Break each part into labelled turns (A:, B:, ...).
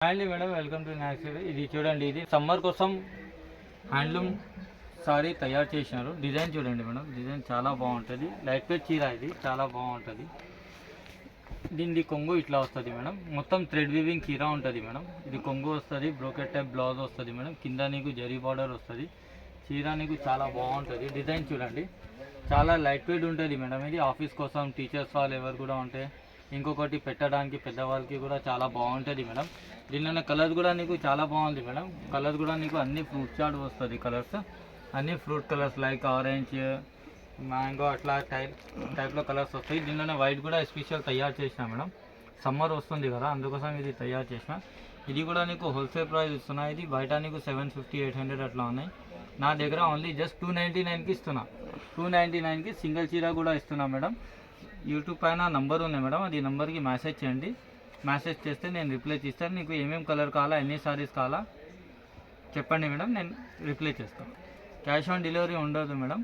A: అండి madam, welcome to నాక్సిడ్. ఇది చూడండి, ఇది సమ్మర్ కోసం హ్యాండ్లూమ్ సారీ తయారు చేసినారు. డిజైన్ చూడండి మేడం, డిజైన్ చాలా బాగుంటుంది. లైట్ వెయిట్ చీర, ఇది చాలా బాగుంటుంది. దీని కొంగు ఇట్లా వస్తుంది మేడం, మొత్తం థ్రెడ్ వీవింగ్ చీర ఉంటుంది మేడం. ఇది కొంగు వస్తుంది, బ్రోకెట్ టైప్ బ్లౌజ్ వస్తుంది మేడం. కింద నీకు జరీ బార్డర్ వస్తుంది. చీర నీకు చాలా బాగుంటుంది. డిజైన్ చూడండి, చాలా లైట్ వెయిట్ ఉంటుంది మేడం. ఇది ఆఫీస్ కోసం, టీచర్స్ వాళ్ళు ఎవరు కూడా ఉంటే, ఇంకొకటి పెట్టడానికి పెద్దవాళ్ళకి కూడా చాలా బాగుంటుంది మేడం. దీనిలో కలర్స్ కూడా నీకు చాలా బాగుంది మేడం. కలర్స్ కూడా నీకు అన్ని ఫ్రూట్ చాట్ వస్తుంది. కలర్స్ అన్ని fruit colours like orange, mango అట్లా టైప్లో కలర్స్ వస్తాయి. దీనిలోనే వైట్ కూడా స్పెషల్ తయారు చేసిన మేడం. సమ్మర్ వస్తుంది కదా, అందుకోసం ఇది తయారు చేసిన. ఇది కూడా నీకు హోల్సేల్ ప్రైస్ ఇస్తున్నా. ఇది బయట నీకు 750, 800 అట్లా ఉన్నాయి. నా దగ్గర ఓన్లీ జస్ట్ 299కి ఇస్తున్నా. 299కి సింగిల్ చీర కూడా ఇస్తున్నా మేడం. యూట్యూబ్ పైన నంబర్ ఉంది మేడం, అది నెంబర్కి మెసేజ్ చేయండి. మెసేజ్ చేస్తే నేను రిప్లై చేస్తాను. నీకు ఏమేమి కలర్ కావాలా, ఎన్ని సారీస్ కావాలా చెప్పండి మేడం, నేను రిప్లై చేస్తాను. క్యాష్ ఆన్ డెలివరీ ఉండదు మేడం,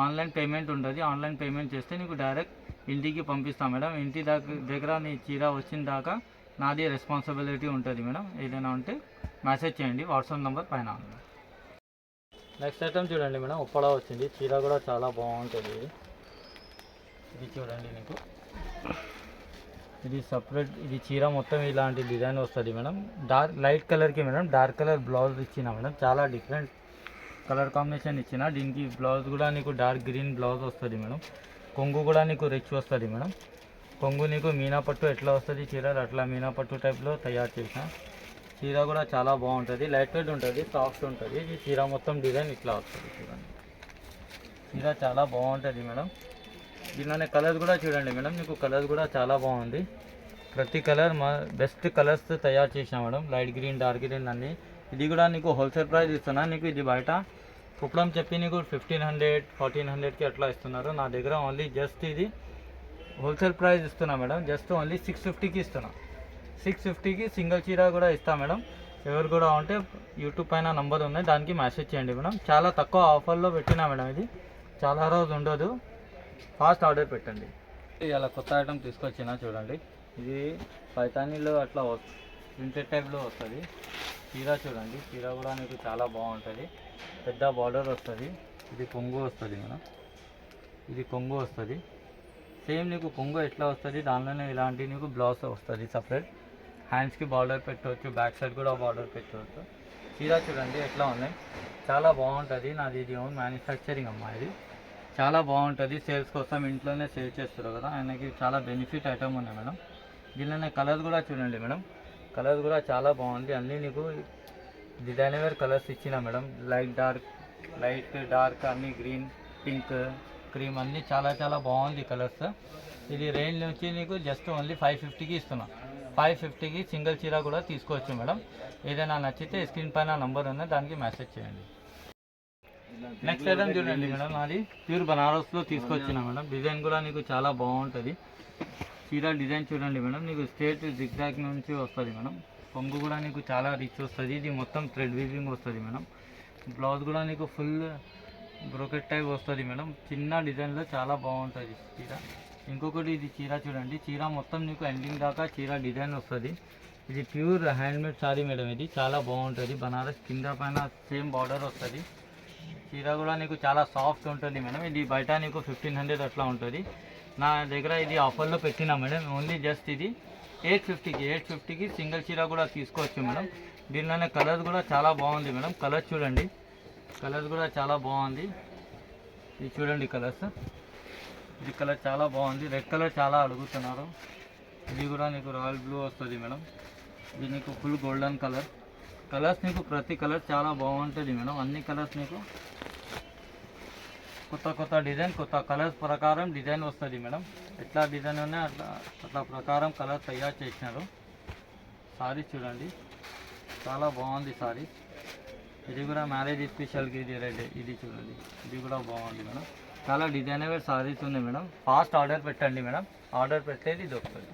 A: ఆన్లైన్ పేమెంట్ ఉంటుంది. ఆన్లైన్ పేమెంట్ చేస్తే నీకు డైరెక్ట్ ఇంటికి పంపిస్తాను మేడం. ఇంటి దగ్గర నీ చీర వచ్చిన దాకా నాది రెస్పాన్సిబిలిటీ ఉంటుంది మేడం. ఏదైనా ఉంటే మెసేజ్ చేయండి, వాట్సాప్ నెంబర్ పైన. నెక్స్ట్ ఐటమ్ చూడండి మేడం, ఉప్పడా వచ్చింది. చీర కూడా చాలా బాగుంటుంది. ఇది చూడండి, నీకు ఇది సపరేట్, ఇది చీర మొత్తం ఇలాంటి డిజైన్ వస్తుంది మేడం. లైట్ కలర్కి మేడం డార్క్ కలర్ బ్లౌజ్ ఇచ్చిన మేడం. చాలా డిఫరెంట్ కలర్ కాంబినేషన్ ఇచ్చిన. దీనికి బ్లౌజ్ కూడా నీకు డార్క్ గ్రీన్ బ్లౌజ్ వస్తుంది మేడం. కొంగు కూడా నీకు రిచ్ వస్తుంది మేడం. కొంగు నీకు మీనా పట్టు ఎట్లా వస్తుంది చీరలు, అట్లా మీనా పట్టు టైప్లో తయారు చేసిన. చీర కూడా చాలా బాగుంటుంది, లైట్ వెయిట్ ఉంటుంది, సాఫ్ట్ ఉంటుంది. ఈ చీర మొత్తం డిజైన్ ఇట్లా వస్తుంది చూడండి. చీర చాలా బాగుంటుంది మేడం. దీనిలోనే కలర్స్ కూడా చూడండి మేడం, నీకు కలర్స్ కూడా చాలా బాగుంది. ప్రతి కలర్ మా బెస్ట్ కలర్స్ తయారు చేసిన madam. Light green, dark green అన్నీ. ఇది కూడా నీకు హోల్సేల్ ప్రైస్ ఇస్తున్నా. నీకు ఇది బయట కుప్పడం చెప్పి నీకు 1500, 1400కి అట్లా ఇస్తున్నారు. నా దగ్గర ఓన్లీ జస్ట్ ఇది హోల్సేల్ ప్రైస్ ఇస్తున్నా మేడం. జస్ట్ ఓన్లీ 650కి ఇస్తున్నా. 650కి సింగిల్ చీర కూడా ఇస్తా మేడం. ఎవరు కూడా ఉంటే యూట్యూబ్ పైన నంబర్ ఉన్నాయి, దానికి మెసేజ్ చేయండి మేడం. చాలా తక్కువ ఆఫర్లో పెట్టినా మేడం. ఇది చాలా రోజు ఉండదు, ఫాస్ట్ ఆర్డర్ పెట్టండి. ఇలా కొత్త ఐటమ్ తీసుకొచ్చినా చూడండి. ఇది పైతానీలో అట్లా ప్రింటెడ్ టైప్లో వస్తుంది. చీర చూడండి, చీర కూడా నీకు చాలా బాగుంటుంది. పెద్ద బార్డర్ వస్తుంది. ఇది కొంగు వస్తుంది మేడం. ఇది కొంగు వస్తుంది. సేమ్ నీకు కొంగు ఎట్లా వస్తుంది దానిలోనే ఇలాంటి నీకు బ్లౌజ్ వస్తుంది సపరేట్. హ్యాండ్స్కి బార్డర్ పెట్టవచ్చు, బ్యాక్ సైడ్ కూడా బార్డర్ పెట్టవచ్చు. చీర చూడండి ఎట్లా ఉన్నాయి, చాలా బాగుంటుంది. నాది ఇది ఓన్ మ్యానుఫ్యాక్చరింగ్ అమ్మా. ఇది చాలా బాగుంటుంది. సేల్స్ కోసం ఇంట్లోనే సేల్ చేస్తారు కదా, ఆయనకి చాలా బెనిఫిట్ ఐటమ్ ఉంది మేడం. దీనిలోనే కలర్స్ కూడా చూడండి మేడం, కలర్స్ కూడా చాలా బాగుంది. అన్నీ నీకు డిజైన్ వేర్ కలర్స్ ఇచ్చిన మేడం. లైట్ డార్క్ అన్నీ, గ్రీన్, పింక్, క్రీమ్ అన్నీ చాలా చాలా బాగుంది కలర్స్. ఇది రేంజ్ నుంచి నీకు జస్ట్ ఓన్లీ 550కి ఇస్తున్నా. 550కి సింగిల్ చీర కూడా తీసుకోవచ్చు మేడం. ఏదైనా నచ్చితే స్క్రీన్ పైన నంబర్ ఉంది, దానికి మెసేజ్ చేయండి. నెక్స్ట్ ఐటమ్ చూడండి మేడం, అది ప్యూర్ బనారస్లో తీసుకొచ్చిన మేడం. డిజైన్ కూడా నీకు చాలా బాగుంటుంది. చీర డిజైన్ చూడండి మేడం, నీకు స్ట్రేట్ జిగ్జాగ్ నుంచి వస్తుంది మేడం. కొంగు కూడా నీకు చాలా రిచ్ వస్తుంది. ఇది మొత్తం థ్రెడ్ వీవింగ్ వస్తుంది మేడం. బ్లౌజ్ కూడా నీకు ఫుల్ బ్రోకెట్ టైప్ వస్తుంది మేడం. చిన్న డిజైన్లో చాలా బాగుంటుంది చీర. ఇంకొకటి ఇది చీర చూడండి, చీర మొత్తం నీకు ఎండింగ్ దాకా చీర డిజైన్ వస్తుంది. ఇది ప్యూర్ హ్యాండ్మేడ్ సారీ మేడం. ఇది చాలా బాగుంటుంది. బనారస్ కింద పైన సేమ్ బార్డర్ వస్తుంది. చీర కూడా నీకు చాలా సాఫ్ట్ ఉంటుంది మేడం. ఇది బయట నీకు 1500 అట్లా ఉంటుంది. నా దగ్గర ఇది ఆఫర్లో పెట్టినా మేడం. ఓన్లీ జస్ట్ ఇది 850కి సింగిల్ చీర కూడా తీసుకోవచ్చు మేడం. దీనిలోనే కలర్స్ కూడా చాలా బాగుంది మేడం. కలర్స్ చూడండి, కలర్స్ కూడా చాలా బాగుంది. ఇది చూడండి కలర్స్, ఇది కలర్ చాలా బాగుంది. రెడ్ కలర్ చాలా అడుగుతున్నారు. ఇది కూడా నీకు రాయల్ బ్లూ వస్తుంది మేడం. ఇది నీకు ఫుల్ గోల్డెన్ కలర్. కలర్స్ నీకు ప్రతి కలర్ చాలా బాగుంటుంది మేడం. అన్ని కలర్స్ నీకు కొత్త డిజైన్, కొత్త కలర్స్ ప్రకారం డిజైన్ వస్తుంది మేడం. ఎట్లా డిజైన్ ఉన్నాయి అట్లా ప్రకారం కలర్ తయారు చేసినారు. సారీ చూడండి, చాలా బాగుంది సారీ. ఇది కూడా మ్యారేజ్ స్పెషల్కి ఇది రెడ్. ఇది చూడండి, ఇది కూడా బాగుంది మేడం. చాలా డిజైనర్ సారీస్ ఉన్నాయి మేడం. ఫాస్ట్ ఆర్డర్ పెట్టండి మేడం. ఆర్డర్ పెట్టేది ఇది వస్తుంది.